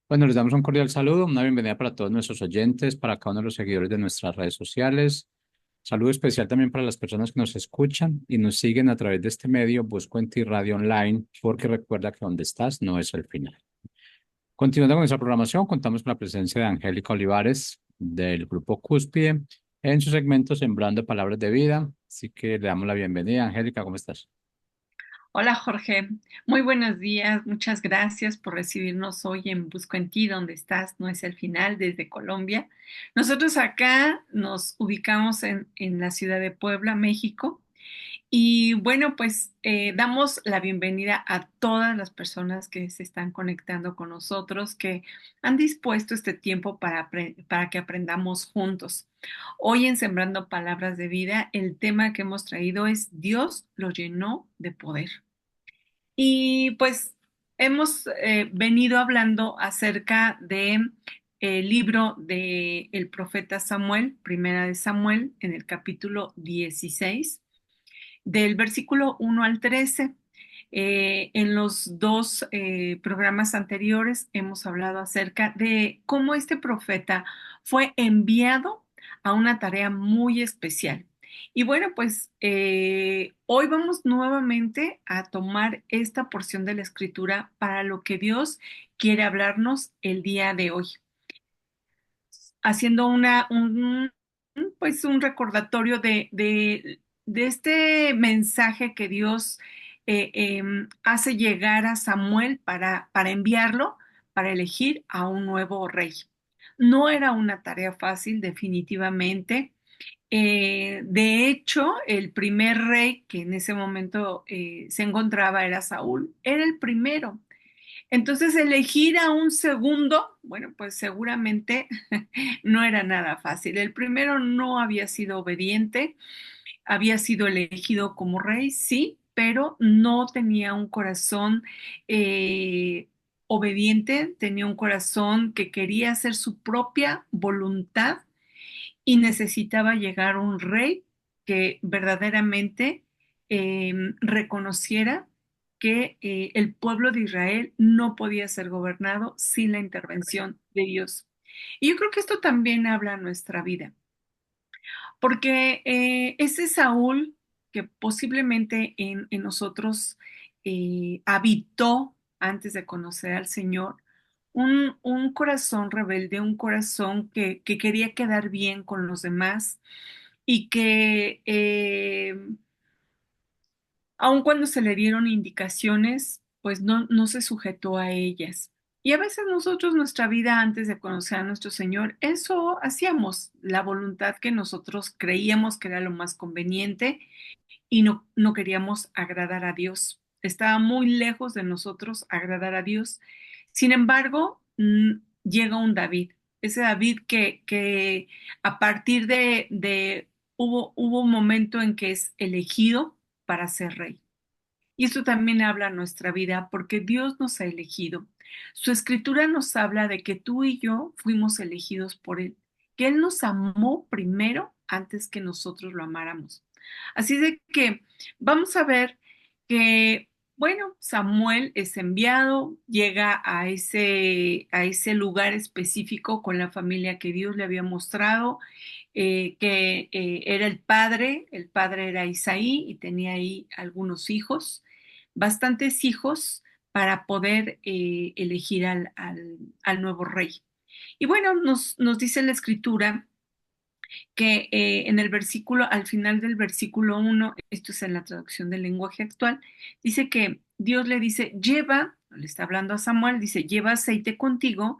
Bueno, les damos un cordial saludo, una bienvenida para todos nuestros oyentes, para cada uno de los seguidores de nuestras redes sociales. Saludo especial también para las personas que nos escuchan y nos siguen a través de este medio, Busco en Ti Radio Online, porque recuerda que donde estás no es el final. Continuando con nuestra programación, contamos con la presencia de Angélica Olivares del Grupo Cúspide en su segmento Sembrando Palabras de Vida. Así que le damos la bienvenida. Angélica, ¿cómo estás? Hola Jorge, muy buenos días, muchas gracias por recibirnos hoy en Busco en Ti, donde estás, no es el final, desde Colombia. Nosotros acá nos ubicamos en la ciudad de Puebla, México, y bueno, pues damos la bienvenida a todas las personas que se están conectando con nosotros, que han dispuesto este tiempo para que aprendamos juntos. Hoy en Sembrando Palabras de Vida, el tema que hemos traído es Dios lo llenó de poder. Y pues hemos venido hablando acerca de el libro de el profeta Samuel, Primera de Samuel, en el capítulo 16 del versículo 1 al 13. En los dos programas anteriores hemos hablado acerca de cómo este profeta fue enviado a una tarea muy especial. Y bueno, pues hoy vamos nuevamente a tomar esta porción de la escritura para lo que Dios quiere hablarnos el día de hoy, haciendo pues un recordatorio de este mensaje que Dios hace llegar a Samuel para enviarlo, para elegir a un nuevo rey. No era una tarea fácil, definitivamente. De hecho, el primer rey que en ese momento se encontraba era Saúl, era el primero. Entonces, elegir a un segundo, bueno, pues seguramente no era nada fácil. El primero no había sido obediente, había sido elegido como rey, sí, pero no tenía un corazón obediente, tenía un corazón que quería hacer su propia voluntad y necesitaba llegar un rey que verdaderamente reconociera que el pueblo de Israel no podía ser gobernado sin la intervención de Dios. Y yo creo que esto también habla a nuestra vida, porque ese Saúl que posiblemente en nosotros habitó antes de conocer al Señor, un corazón rebelde, un corazón que quería quedar bien con los demás y que aun cuando se le dieron indicaciones, pues no se sujetó a ellas. Y a veces nosotros, nuestra vida antes de conocer a nuestro Señor, eso hacíamos, la voluntad que nosotros creíamos que era lo más conveniente y no queríamos agradar a Dios. Estaba muy lejos de nosotros agradar a Dios. Sin embargo, llega un David, ese David que a partir hubo un momento en que es elegido para ser rey. Y esto también habla a nuestra vida porque Dios nos ha elegido. Su escritura nos habla de que tú y yo fuimos elegidos por Él, que Él nos amó primero antes que nosotros lo amáramos. Así de que vamos a ver que, bueno, Samuel es enviado, llega a ese lugar específico con la familia que Dios le había mostrado, que era el padre era Isaí y tenía ahí algunos hijos, bastantes hijos para poder elegir al nuevo rey. Y bueno, nos dice la escritura que en el versículo, al final del versículo 1, esto es en la traducción del lenguaje actual, dice que Dios le dice, lleva, le está hablando a Samuel, dice, lleva aceite contigo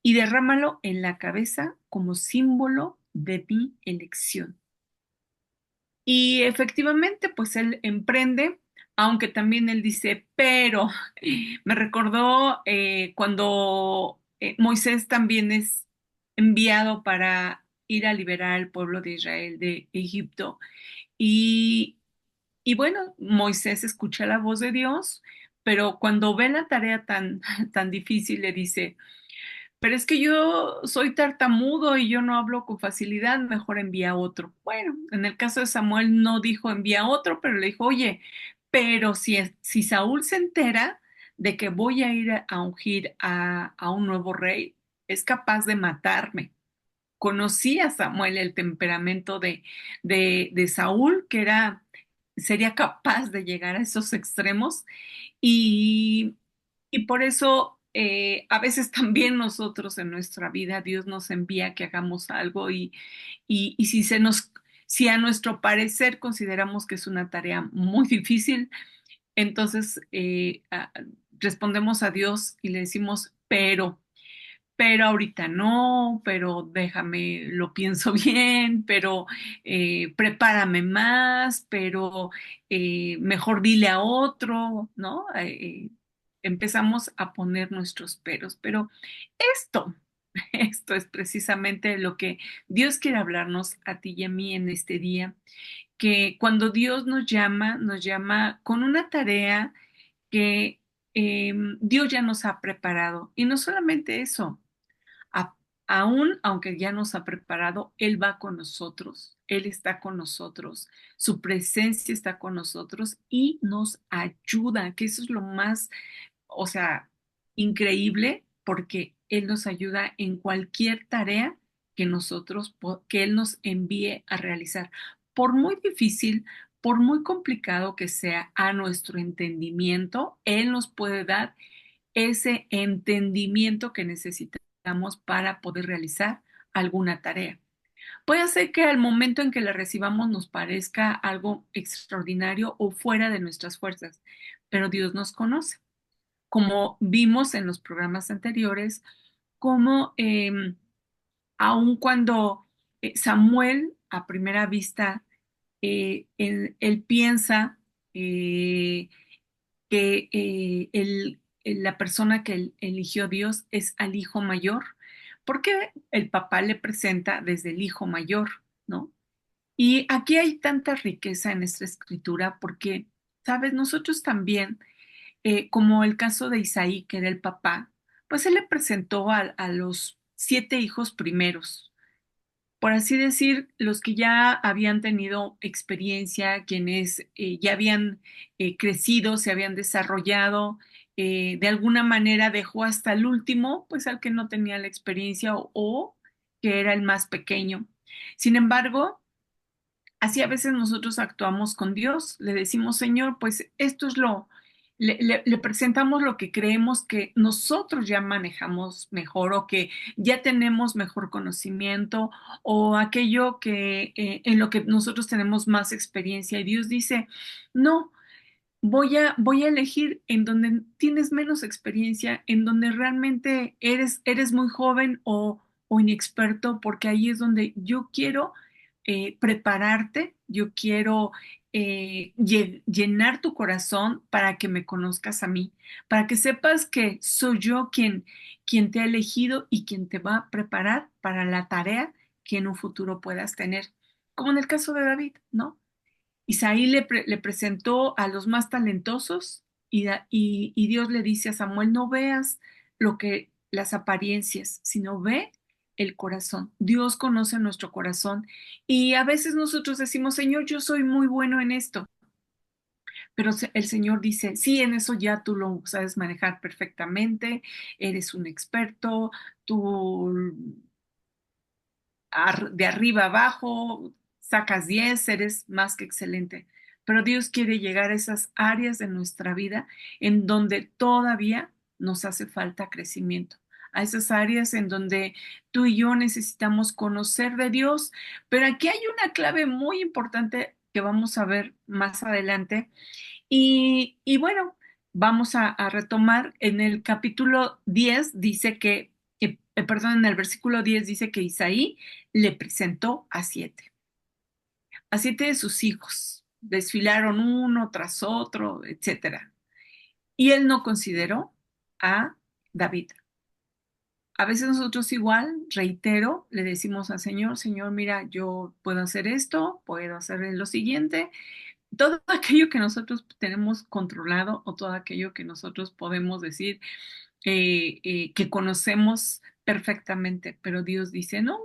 y derrámalo en la cabeza como símbolo de mi elección. Y efectivamente, pues él emprende, aunque también él dice, pero me recordó cuando Moisés también es enviado para ir a liberar al pueblo de Israel de Egipto. Y, y bueno, Moisés escucha la voz de Dios, pero cuando ve la tarea tan difícil, le dice, pero es que yo soy tartamudo y yo no hablo con facilidad, mejor envía otro. Bueno, en el caso de Samuel no dijo envía otro, pero le dijo, oye, pero si Saúl se entera de que voy a ir a ungir a un nuevo rey, es capaz de matarme. Conocí a Samuel, el temperamento de Saúl, que sería capaz de llegar a esos extremos y, y por eso a veces también nosotros en nuestra vida Dios nos envía que hagamos algo y si a nuestro parecer consideramos que es una tarea muy difícil, entonces respondemos a Dios y le decimos, pero ahorita no, pero déjame, lo pienso bien, pero prepárame más, pero mejor dile a otro, ¿no? Empezamos a poner nuestros peros, pero esto, esto es precisamente lo que Dios quiere hablarnos a ti y a mí en este día, que cuando Dios nos llama con una tarea que Dios ya nos ha preparado. Y no solamente eso, a- aún aunque ya nos ha preparado, Él va con nosotros, Él está con nosotros, su presencia está con nosotros y nos ayuda, que eso es lo más, o sea, increíble, porque Él nos ayuda en cualquier tarea que Él nos envíe a realizar. Por muy difícil, por muy complicado que sea a nuestro entendimiento, Él nos puede dar ese entendimiento que necesitamos para poder realizar alguna tarea. Puede ser que al momento en que la recibamos nos parezca algo extraordinario o fuera de nuestras fuerzas, pero Dios nos conoce. Como vimos en los programas anteriores, como aun cuando Samuel a primera vista, él piensa eh, que la persona que eligió Dios es al hijo mayor, porque el papá le presenta desde el hijo mayor, ¿no? Y aquí hay tanta riqueza en esta escritura porque, sabes, nosotros también, como el caso de Isaí, que era el papá, pues él le presentó a los 7 hijos primeros, por así decir, los que ya habían tenido experiencia, quienes ya habían crecido, se habían desarrollado, de alguna manera dejó hasta el último, pues al que no tenía la experiencia o que era el más pequeño. Sin embargo, así a veces nosotros actuamos con Dios, le decimos, Señor, pues esto es le presentamos lo que creemos que nosotros ya manejamos mejor o que ya tenemos mejor conocimiento o aquello que en lo que nosotros tenemos más experiencia. Y Dios dice, no, voy a elegir en donde tienes menos experiencia, en donde realmente eres muy joven o inexperto, porque ahí es donde yo quiero prepararte, yo quiero llenar tu corazón para que me conozcas a mí, para que sepas que soy yo quien te ha elegido y quien te va a preparar para la tarea que en un futuro puedas tener, como en el caso de David, ¿no? Isaí le presentó a los más talentosos y Dios le dice a Samuel, no veas las apariencias, sino ve el corazón. Dios conoce nuestro corazón y a veces nosotros decimos, Señor, yo soy muy bueno en esto, pero el Señor dice, sí, en eso ya tú lo sabes manejar perfectamente, eres un experto, tú de arriba abajo, sacas 10, eres más que excelente. Pero Dios quiere llegar a esas áreas de nuestra vida en donde todavía nos hace falta crecimiento, a esas áreas en donde tú y yo necesitamos conocer de Dios. Pero aquí hay una clave muy importante que vamos a ver más adelante. Y bueno, vamos a retomar. En el capítulo 10 dice perdón, en el versículo 10 dice que Isaí le presentó a siete de sus hijos. Desfilaron uno tras otro, etcétera. Y él no consideró a David. A veces nosotros igual, reitero, le decimos al Señor, Señor, mira, yo puedo hacer esto, puedo hacer lo siguiente, todo aquello que nosotros tenemos controlado o todo aquello que nosotros podemos decir que conocemos perfectamente, pero Dios dice, no,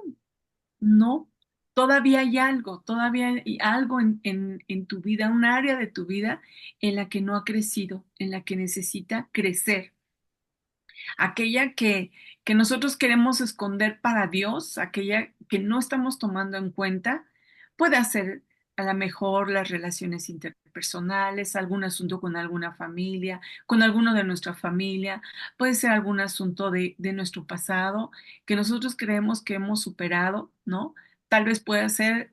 no. todavía hay algo, todavía hay algo en tu vida, un área de tu vida en la que no ha crecido, en la que necesita crecer, aquella que nosotros queremos esconder para Dios, aquella que no estamos tomando en cuenta, puede ser a lo mejor las relaciones interpersonales, algún asunto con alguna familia, con alguno de nuestra familia, puede ser algún asunto de nuestro pasado que nosotros creemos que hemos superado, ¿no? Tal vez pueda ser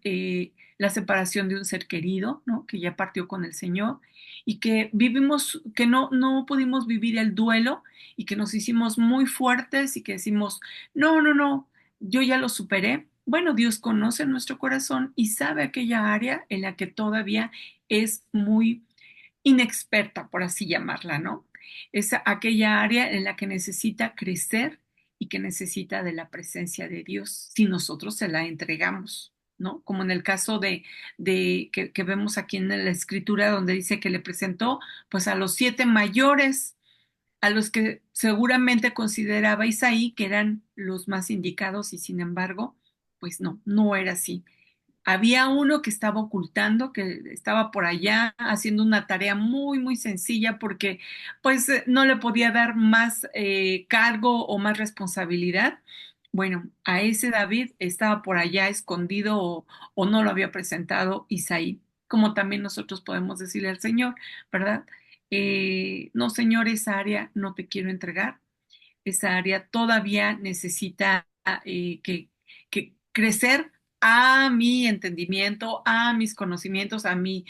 la separación de un ser querido, ¿no? Que ya partió con el Señor y que vivimos, que no pudimos vivir el duelo y que nos hicimos muy fuertes y que decimos, no, no, no, yo ya lo superé. Bueno, Dios conoce nuestro corazón y sabe aquella área en la que todavía es muy inexperta, por así llamarla, ¿no? Es aquella área en la que necesita crecer y que necesita de la presencia de Dios si nosotros se la entregamos, ¿no? Como en el caso que vemos aquí en la escritura donde dice que le presentó pues a los 7 mayores a los que seguramente consideraba Isaí que eran los más indicados y sin embargo, pues no era así. Había uno que estaba ocultando, que estaba por allá haciendo una tarea muy, muy sencilla porque pues no le podía dar más cargo o más responsabilidad. Bueno, a ese David estaba por allá escondido o no lo había presentado Isaí, como también nosotros podemos decirle al Señor, ¿verdad? No, Señor, esa área no te quiero entregar, esa área todavía necesita que crecer a mi entendimiento, a mis conocimientos, a mi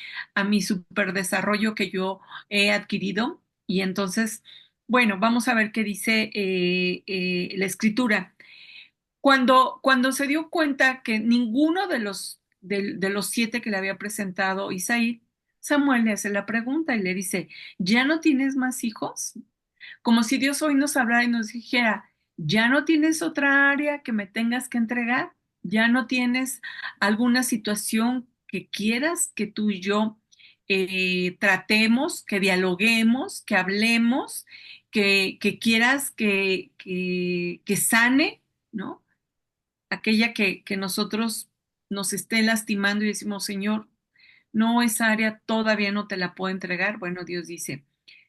superdesarrollo que yo he adquirido. Y entonces, bueno, vamos a ver qué dice la escritura. Cuando se dio cuenta que ninguno de los 7 que le había presentado Isaí, Samuel le hace la pregunta y le dice, ¿ya no tienes más hijos? Como si Dios hoy nos hablara y nos dijera, ya no tienes otra área que me tengas que entregar, ya no tienes alguna situación que quieras que tú y yo tratemos, que dialoguemos, que hablemos, que quieras que sane, ¿no? Aquella que nosotros nos esté lastimando y decimos, Señor, no, esa área todavía no te la puedo entregar. Bueno, Dios dice,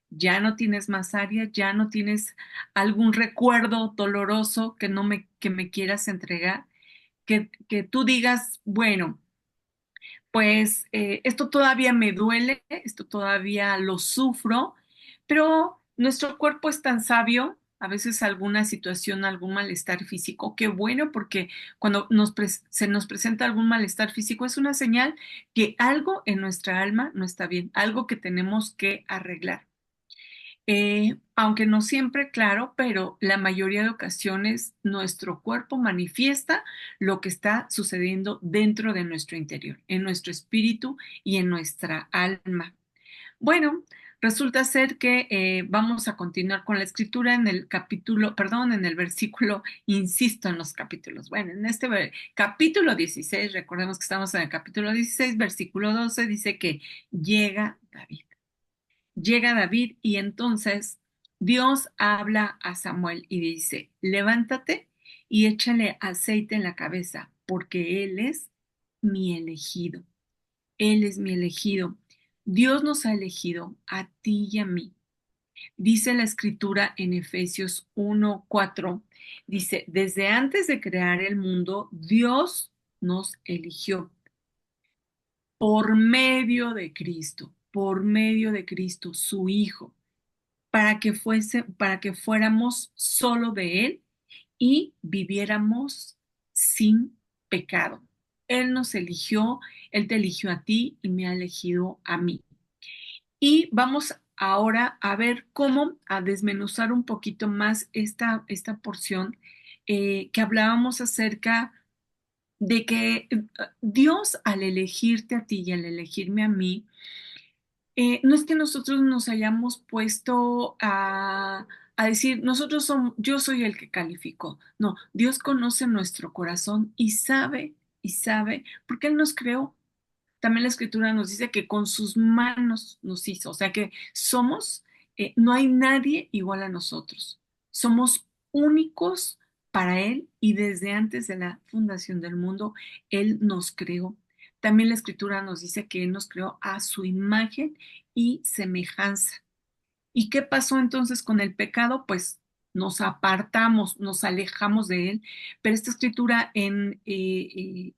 ya no tienes más área, ya no tienes algún recuerdo doloroso que me quieras entregar, que tú digas, bueno, pues esto todavía me duele, esto todavía lo sufro, pero nuestro cuerpo es tan sabio, a veces alguna situación, algún malestar físico, qué bueno, porque cuando se nos presenta algún malestar físico es una señal que algo en nuestra alma no está bien, algo que tenemos que arreglar. Aunque no siempre, claro, pero la mayoría de ocasiones nuestro cuerpo manifiesta lo que está sucediendo dentro de nuestro interior, en nuestro espíritu y en nuestra alma. Bueno, resulta ser que vamos a continuar con la escritura en el capítulo, perdón, en el versículo, insisto en los capítulos. Bueno, en este capítulo 16, recordemos que estamos en el capítulo 16, versículo 12, dice que llega David. Llega David y entonces Dios habla a Samuel y dice, levántate y échale aceite en la cabeza, porque él es mi elegido. Él es mi elegido. Dios nos ha elegido a ti y a mí. Dice la escritura en Efesios 1:4, dice, desde antes de crear el mundo, Dios nos eligió por medio de Cristo, su Hijo para que fuéramos solo de Él y viviéramos sin pecado. Él nos eligió, Él te eligió a ti y me ha elegido a mí. Y vamos ahora a ver a desmenuzar un poquito más esta porción que hablábamos acerca de que Dios al elegirte a ti y al elegirme a mí, no es que nosotros nos hayamos puesto a decir, yo soy el que calificó. No, Dios conoce nuestro corazón y sabe, porque Él nos creó. También la escritura nos dice que con sus manos nos hizo, o sea que no hay nadie igual a nosotros. Somos únicos para Él y desde antes de la fundación del mundo, Él nos creó. También la Escritura nos dice que Él nos creó a su imagen y semejanza. ¿Y qué pasó entonces con el pecado? Pues nos apartamos, nos alejamos de él. Pero esta escritura en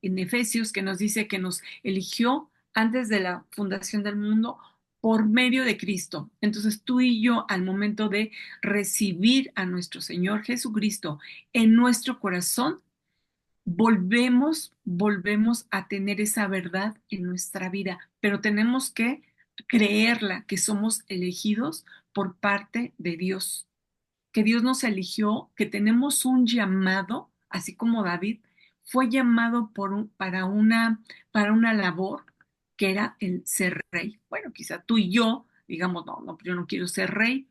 Efesios que nos dice que nos eligió antes de la fundación del mundo por medio de Cristo. Entonces tú y yo al momento de recibir a nuestro Señor Jesucristo en nuestro corazón, volvemos a tener esa verdad en nuestra vida, pero tenemos que creerla, que somos elegidos por parte de Dios, que Dios nos eligió, que tenemos un llamado, así como David fue llamado para una labor que era el ser rey. Bueno, quizá tú y yo digamos, no, no, yo no quiero ser rey,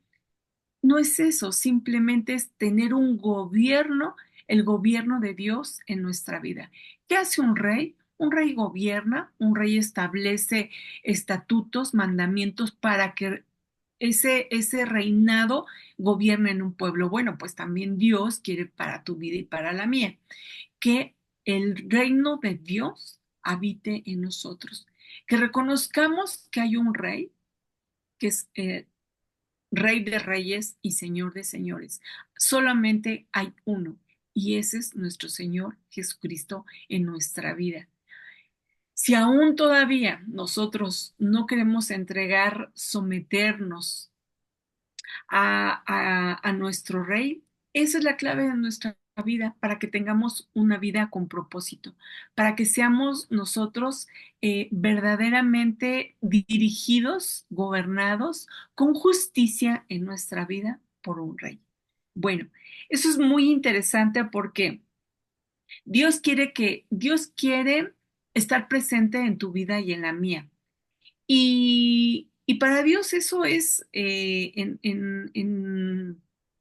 no es eso, simplemente es tener un gobierno, el gobierno de Dios en nuestra vida. ¿Qué hace un rey? Un rey gobierna, un rey establece estatutos, mandamientos para que ese reinado gobierne en un pueblo. Bueno, pues también Dios quiere para tu vida y para la mía, que el reino de Dios habite en nosotros, que reconozcamos que hay un rey, que es Rey de reyes y Señor de señores. Solamente hay uno y ese es nuestro Señor Jesucristo en nuestra vida. Si aún todavía nosotros no queremos entregar, someternos a nuestro Rey, esa es la clave de nuestra vida para que tengamos una vida con propósito, para que seamos nosotros verdaderamente dirigidos, gobernados con justicia en nuestra vida por un Rey. Bueno, eso es muy interesante porque Dios quiere estar presente en tu vida y en la mía. Y para Dios eso es,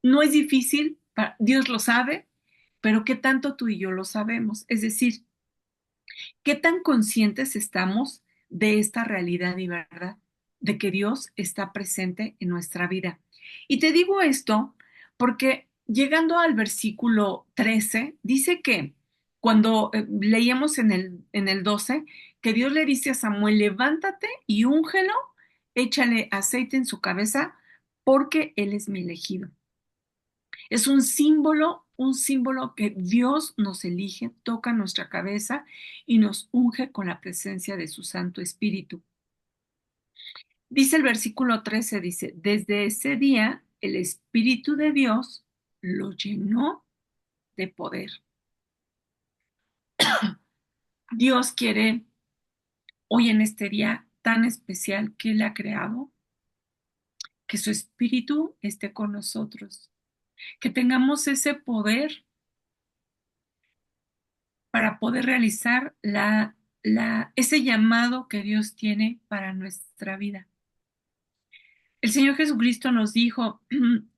no es difícil, Dios lo sabe, pero ¿qué tanto tú y yo lo sabemos? Es decir, ¿qué tan conscientes estamos de esta realidad y verdad, de que Dios está presente en nuestra vida? Y te digo esto porque llegando al versículo 13, dice que cuando leíamos en el 12, que Dios le dice a Samuel, levántate y úngelo, échale aceite en su cabeza, porque él es mi elegido. Es un símbolo que Dios nos elige, toca nuestra cabeza y nos unge con la presencia de su Santo Espíritu. Dice el versículo 13, dice, desde ese día el Espíritu de Dios lo llenó de poder. Dios quiere hoy en este día tan especial que Él ha creado, que su Espíritu esté con nosotros, que tengamos ese poder para poder realizar ese llamado que Dios tiene para nuestra vida. El Señor Jesucristo nos dijo,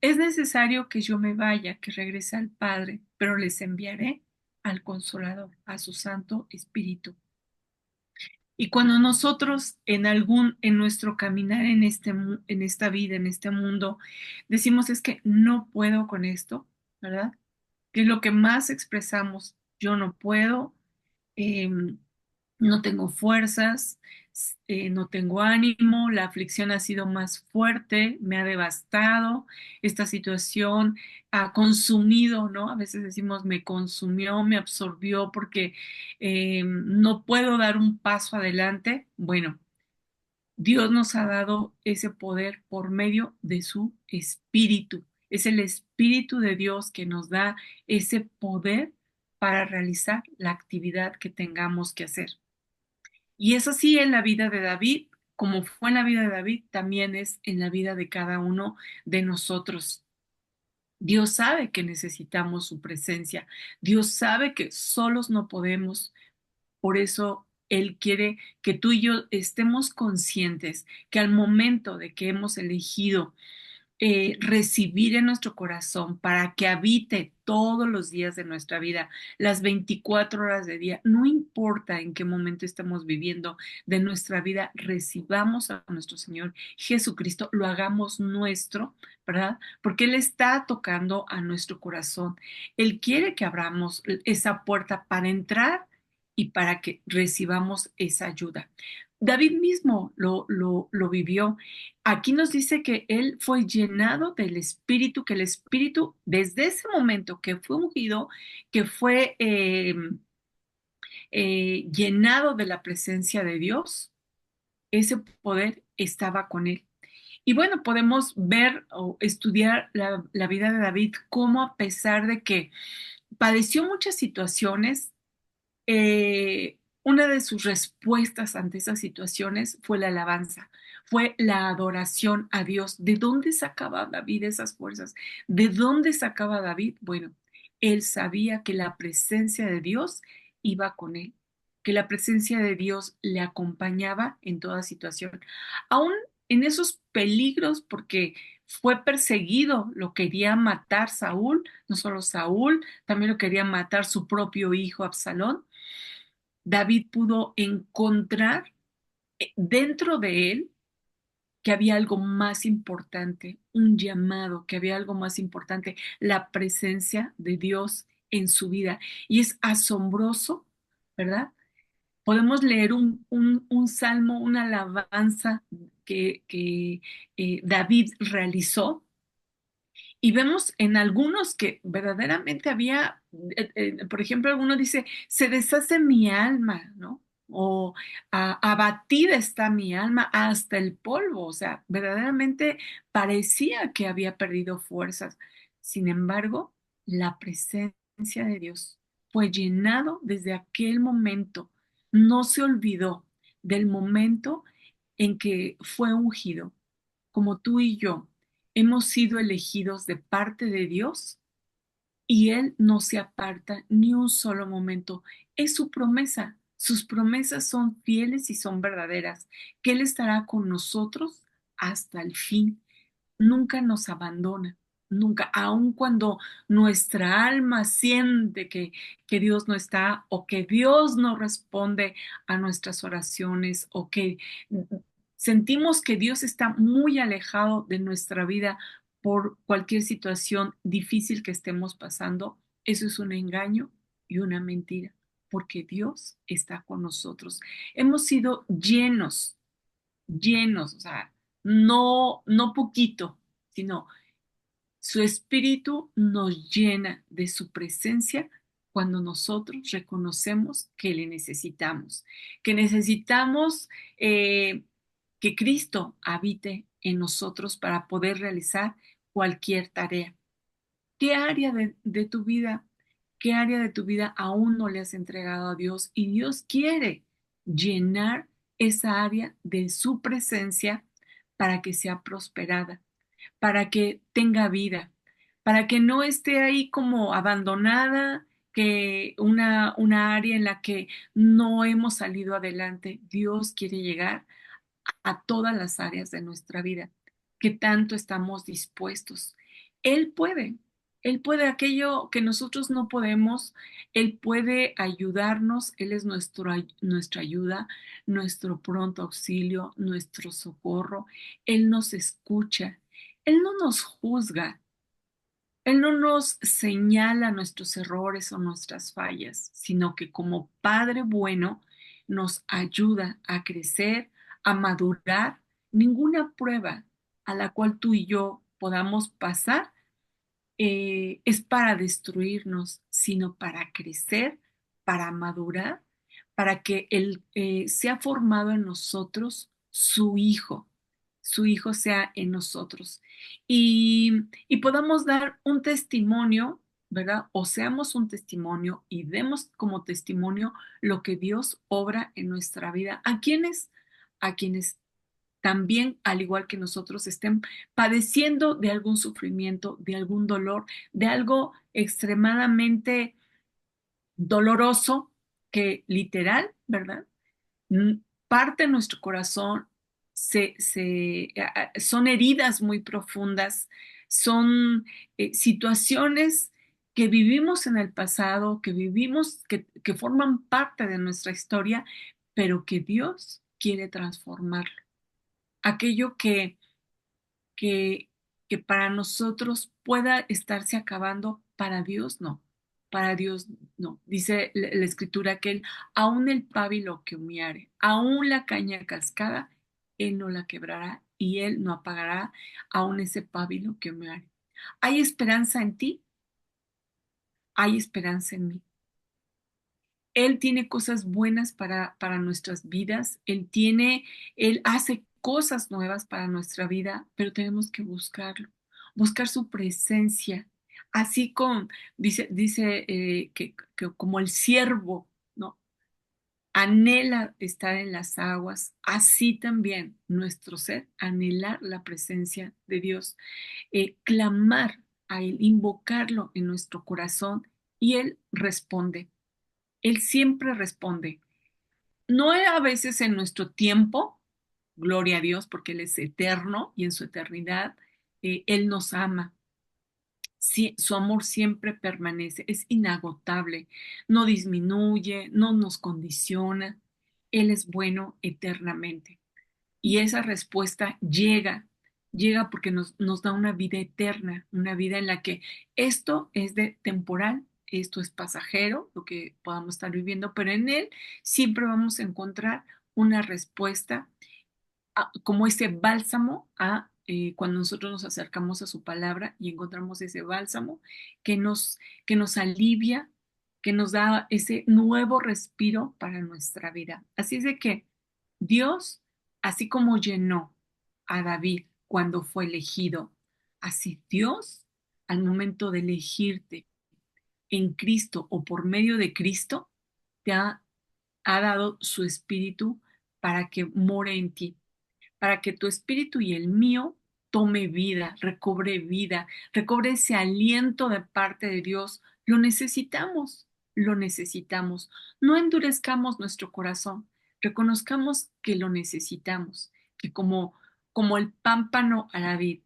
es necesario que yo me vaya, que regrese al Padre, pero les enviaré al Consolador, a su Santo Espíritu. Y cuando nosotros en nuestro caminar en esta vida, en este mundo, decimos es que no puedo con esto, ¿verdad? Que es lo que más expresamos, yo no puedo, eh, no tengo fuerzas, no tengo ánimo, la aflicción ha sido más fuerte, me ha devastado, esta situación ha consumido, ¿no? A veces decimos me consumió, me absorbió porque no puedo dar un paso adelante. Bueno, Dios nos ha dado ese poder por medio de su espíritu. Es el espíritu de Dios que nos da ese poder para realizar la actividad que tengamos que hacer. Y es así en la vida de David, como fue en la vida de David, también es en la vida de cada uno de nosotros. Dios sabe que necesitamos su presencia. Dios sabe que solos no podemos. Por eso Él quiere que tú y yo estemos conscientes que al momento de que hemos elegido recibir en nuestro corazón para que habite todos los días de nuestra vida, las 24 horas de día, no importa en qué momento estamos viviendo de nuestra vida, recibamos a nuestro Señor Jesucristo, lo hagamos nuestro, ¿verdad? Porque Él está tocando a nuestro corazón. Él quiere que abramos esa puerta para entrar y para que recibamos esa ayuda. David mismo lo vivió. Aquí nos dice que él fue llenado del Espíritu, que el Espíritu, desde ese momento que fue ungido, que fue llenado de la presencia de Dios, ese poder estaba con él. Y bueno, podemos ver o estudiar la vida de David, cómo a pesar de que padeció muchas situaciones, una de sus respuestas ante esas situaciones fue la alabanza, fue la adoración a Dios. ¿De dónde sacaba David esas fuerzas? ¿De dónde sacaba David? Bueno, él sabía que la presencia de Dios iba con él, que la presencia de Dios le acompañaba en toda situación, aún en esos peligros, porque fue perseguido, lo quería matar Saúl, no solo Saúl, también lo quería matar su propio hijo Absalón. David pudo encontrar dentro de él que había algo más importante, un llamado, que había algo más importante, la presencia de Dios en su vida. Y es asombroso, ¿verdad? Podemos leer un salmo, una alabanza que David realizó y vemos en algunos que verdaderamente había, por ejemplo, alguno dice, se deshace mi alma, ¿no? O abatida está mi alma hasta el polvo, o sea, verdaderamente parecía que había perdido fuerzas. Sin embargo, la presencia de Dios fue llenado desde aquel momento, no se olvidó del momento en que fue ungido, como tú y yo hemos sido elegidos de parte de Dios y Él no se aparta ni un solo momento. Es su promesa. Sus promesas son fieles y son verdaderas, que Él estará con nosotros hasta el fin. Nunca nos abandona, nunca, aun cuando nuestra alma siente que Dios no está o que Dios no responde a nuestras oraciones o que sentimos que Dios está muy alejado de nuestra vida por cualquier situación difícil que estemos pasando, eso es un engaño y una mentira, porque Dios está con nosotros. Hemos sido llenos, o sea, no poquito, sino su espíritu nos llena de su presencia cuando nosotros reconocemos que le necesitamos, que necesitamos que Cristo habite en nosotros para poder realizar cualquier tarea. ¿Qué área de tu vida, qué área de tu vida aún no le has entregado a Dios? Y Dios quiere llenar esa área de su presencia para que sea prosperada, para que tenga vida, para que no esté ahí como abandonada, que una área en la que no hemos salido adelante. Dios quiere llegar a todas las áreas de nuestra vida, que tanto estamos dispuestos. Él puede, Él puede aquello que nosotros no podemos, Él puede ayudarnos, Él es nuestra ayuda, nuestro pronto auxilio, nuestro socorro, Él nos escucha, Él no nos juzga, Él no nos señala nuestros errores o nuestras fallas, sino que como Padre bueno nos ayuda a crecer, a madurar. Ninguna prueba a la cual tú y yo podamos pasar es para destruirnos, sino para crecer, para madurar, para que Él sea formado en nosotros su Hijo sea en nosotros y podamos dar un testimonio, ¿verdad? O seamos un testimonio y demos como testimonio lo que Dios obra en nuestra vida. ¿A quiénes? A quienes también, al igual que nosotros, estén padeciendo de algún sufrimiento, de algún dolor, de algo extremadamente doloroso que literal, ¿verdad? Parte nuestro corazón, son heridas muy profundas, son situaciones que vivimos en el pasado, que vivimos, que forman parte de nuestra historia, pero que Dios quiere transformarlo. Aquello que, que para nosotros pueda estarse acabando, para Dios no. Para Dios no. Dice la escritura que Él, aún el pábilo que humeare, aún la caña cascada, Él no la quebrará y Él no apagará aún ese pábilo que humeare. ¿Hay esperanza en ti? Hay esperanza en mí. Él tiene cosas buenas para nuestras vidas, Él hace cosas nuevas para nuestra vida, pero tenemos que buscarlo, buscar su presencia, así como dice que como el siervo, ¿no? Anhela estar en las aguas, así también nuestro ser, anhelar la presencia de Dios, clamar a Él, invocarlo en nuestro corazón y Él responde. Él siempre responde. No a veces en nuestro tiempo, gloria a Dios, porque Él es eterno y en su eternidad Él nos ama. Sí, su amor siempre permanece, es inagotable, no disminuye, no nos condiciona. Él es bueno eternamente. Y esa respuesta llega porque nos da una vida eterna, una vida en la que esto es de temporal, esto es pasajero, lo que podamos estar viviendo, pero en él siempre vamos a encontrar una respuesta como ese bálsamo cuando nosotros nos acercamos a su palabra y encontramos ese bálsamo que que nos alivia, que nos da ese nuevo respiro para nuestra vida. Así es de que Dios, así como llenó a David cuando fue elegido, así Dios, al momento de elegirte en Cristo o por medio de Cristo, te ha dado su espíritu para que more en ti, para que tu espíritu y el mío tome vida, recobre ese aliento de parte de Dios. Lo necesitamos, lo necesitamos. No endurezcamos nuestro corazón, reconozcamos que lo necesitamos, que como el pámpano a la vid,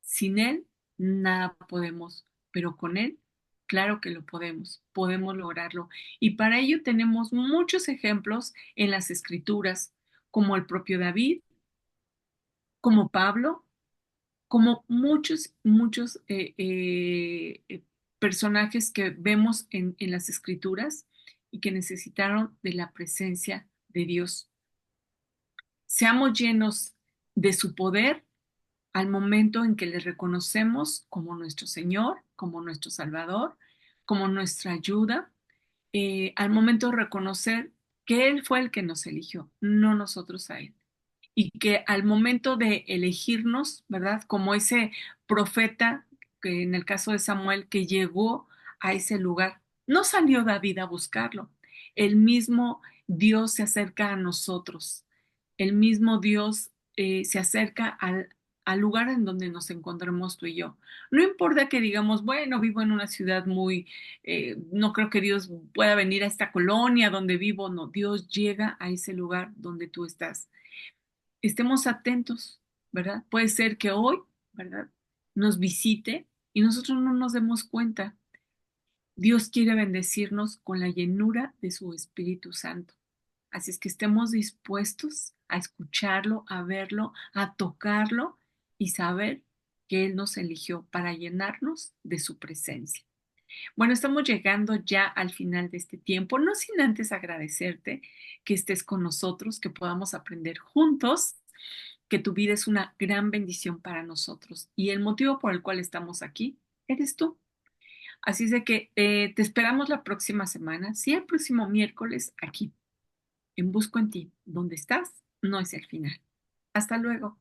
sin él nada podemos, pero con él, claro que lo podemos lograrlo. Y para ello tenemos muchos ejemplos en las escrituras, como el propio David, como Pablo, como muchos personajes que vemos en las escrituras y que necesitaron de la presencia de Dios. Seamos llenos de su poder al momento en que le reconocemos como nuestro Señor, como nuestro Salvador, como nuestra ayuda, al momento de reconocer que Él fue el que nos eligió, no nosotros a Él. Y que al momento de elegirnos, ¿verdad? Como ese profeta, que en el caso de Samuel, que llegó a ese lugar, no salió David a buscarlo, el mismo Dios se acerca a nosotros, el mismo Dios se acerca al lugar en donde nos encontremos tú y yo. No importa que digamos, bueno, vivo en una ciudad no creo que Dios pueda venir a esta colonia donde vivo, no, Dios llega a ese lugar donde tú estás. Estemos atentos, ¿verdad? Puede ser que hoy, ¿verdad? Nos visite y nosotros no nos demos cuenta. Dios quiere bendecirnos con la llenura de su Espíritu Santo. Así es que estemos dispuestos a escucharlo, a verlo, a tocarlo y saber que Él nos eligió para llenarnos de su presencia. Bueno, estamos llegando ya al final de este tiempo, no sin antes agradecerte que estés con nosotros, que podamos aprender juntos, que tu vida es una gran bendición para nosotros y el motivo por el cual estamos aquí eres tú. Así es de que te esperamos la próxima semana, sí, el próximo miércoles aquí, en Busco en ti. Donde estás no es el final. Hasta luego.